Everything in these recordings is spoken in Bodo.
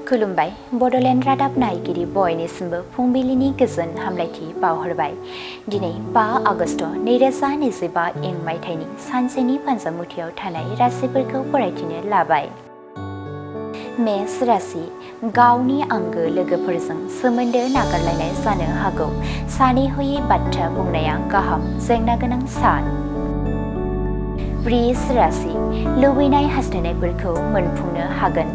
खुलुमबाय बड'लेण्ड रादाब नायगिरि बयनिसिमबो फुंबिलिनि गोजोन हामलायथि बावहरबाय। दिनै 5 आगस्ट 2025 इं मायथाइनि सानसेनि पान्जामुथियाव थानाय राशिफोरखौ फरायथिनो लाबाय। मेष राशि गावनि आंगो लोगोफोरजों सोमोन्दो नागारलायनाय जानो हागौ। सानैहयै बाथ्रा बुंनाया गाहाम, जेंना गोनां सान। वृष राशि लुबैनाय हास्थायनायफोरखौ मोनफुंनो हागोन।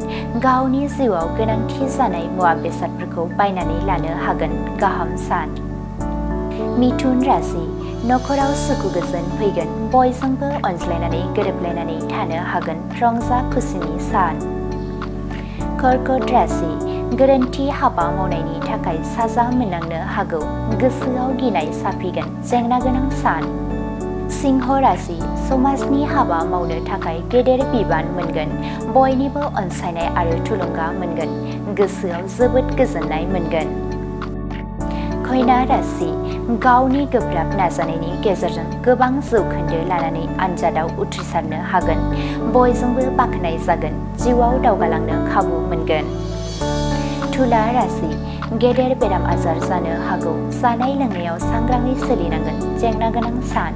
गावनि जिउआव गोनांथि जानाय मुवा बेसादफोरखौ बायनानै लानो हागोन, गाहाम सान। मिथुन राशि नखराव सुखु गोजोन फैगोन। बयजोंबो अनज्लायनानै गोरोबलायनानै थानो हागोन, रंजा खुसिनि सान। कर्कट राशि गोरोन्थि हाबा मावनायनि थाखाय साजा मोननांनो हागौ। गोसोआव गिनाय साफिगोन, जेंना गोनां सान। सिंह राशि समाजनि हाबा मावनो थाखाय गेदेर बिबान मोनगोन। बयनिबो अनसायनाय आरो थुलुंगा मोनगोन। गोसोआव जोबोद गोजोननाय मोनगोन। कन्या राशि गावनि गोब्राब नाजानायनि गेजेरजों गोबां जौखोन्दो लानानै आनजादाव उथ्रिसारनो हागोन। बयजोंबो बाख्नाय जागोन। जिउआव दावगालांनो खाबु मोनगोन। तुला राशि गेदेर बेराम आजार जानो हागौ। जानाय लोंनायाव सांग्राङै सोलिनांगोन, जेंना गोनां सान।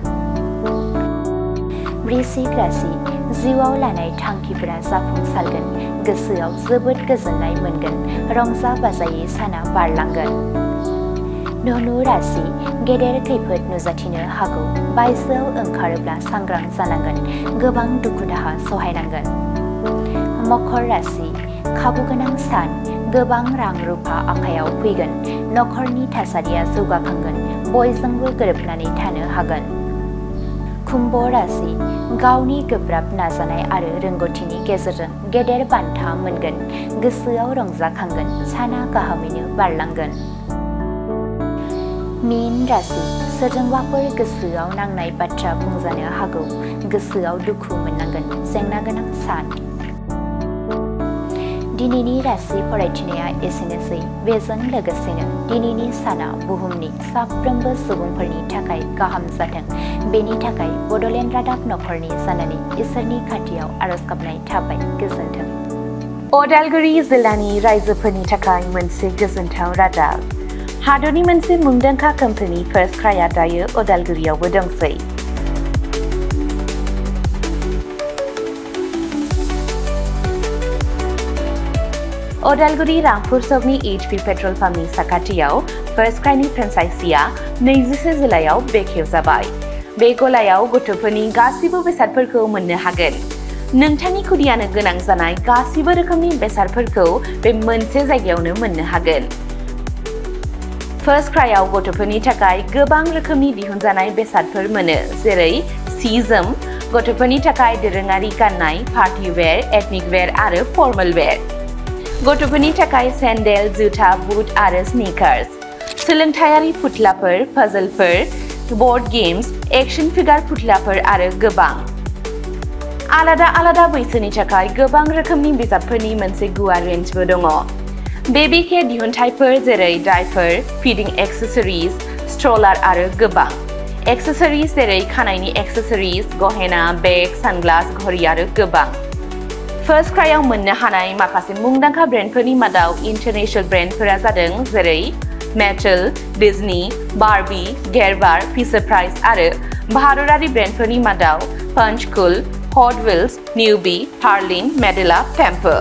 वृश्चिक राशि जिउआव लानाय थांखिफोरा जाफुंसारगोन। गोसोआव जोबोद गोजोननाय मोनगोन। रंजा बाजायै साना बारलांगोन। धनु राशि गेदेर खैफोद नुजाथिनो हागौ। बायजोआव ओंखारोब्ला सांग्रां जानांगोन। गोबां दुखु दाहा सहायनांगोन। मकर राशि खाबु गोनां सान। गोबां रां रुफा आखायाव फैगोन। नखरनि थासारिया जौगाखांगोन। बयजोंबो गोरोबनानै थानो हागोन। कुम्भ राशि गावनि गोब्राब नाजानाय आरो रोंगौथिनि गेजेरजों गेदेर बान्था मोनगोन। गोसोआव रंजाखांगोन। साना गाहामैनो बारलांगोन। मीन राशि सोरजोंबाफोर गोसोआव नांनाय बाथ्रा बुंजानो हागौ। गोसोआव दुखु मोननांगोन, जेंना गोनां सान। दिनैनि राशि फरायथिनाया एसेनोसै। बेजों लोगोसेनो दिनैनि साना बुहुमनि साफ्रोमबो सुबुंफोरनि थाखाय गाहाम जाथों, बेनि थाखाय बड'लेण्ड रादाब नखरनि जानानै इसोरनि खाथियाव आरज गाबनाय थाबाय। गोजोन्थों। उदालगुरि जिल्लानि रायजोफोरनि थाखाय मोनसे गोजोनथाव रादाब। हादरनि मोनसे मुंदांखा कम्पानि फार्स्ट क्राइआ दायो उदालगुरियावबो दंसै। उदालगुरि रामपुर सकनि HP पेट्रल पाम्पनि साखाथियाव फार्स्ट क्राइनि फ्रेन्चाइजिआ 21 जुलाइआव बेखेवजाबाय। बे गलायाव गथ'फोरनि गासिबो बेसादफोरखौ मोननो हागोन। नोंथांनि खुदियानो गोनां जानाय गासिबो रोखोमनि बेसादफोरखौ बे मोनसे जायगायावनो मोननो हागोन। फार्स्ट क्राइआव गथ'फोरनि थाखाय गोबां रोखोमनि दिहुनजानाय बेसादफोर मोनो, जेरै सि जोम, गथ'फोरनि थाखाय दोरोङारि गाननाय, पार्टी वेर, एथनिक वेर आरो फर्मेल वेर। गथ'फोरनि थाखाय सेन्डेल, जुथा, बुट आरो स्निकार्स, सोलोंथायारि फुथुलाफोर, पाजलफोर, बर्ड गेम्स, एक्शन फिगार फुथुलाफोर आरो गोबां। आलादा आलादा बैसोनि थाखाय गोबां रोखोमनि बिजाबफोरनि मोनसे गुवार रेन्जबो दङ। बेबी केयार दिहुनथायफोर जेरै डायपार, फिडिं एक्सेसरिज, स्ट्रलार आरो गोबां। एक्सेसरिज जेरै खानायनि एक्सेसरिज, गहेना, बेग, सानग्लास, घड़ी आरो गोबां। फार्स्ट क्राइआव मोननो हानाय माखासे मुंदांखा ब्रेन्डफोरनि मादाव इन्टारनेशनेल ब्रेन्डफोरा जादों जेरै Mattel, Disney, Barbie, Gerber, Fisher Price आरो भारतारि ब्रेन्डफोरनि मादाव पंचकुल, हट व्हील्स, निउबी, हार्लिन, मेडेला, टेम्पो।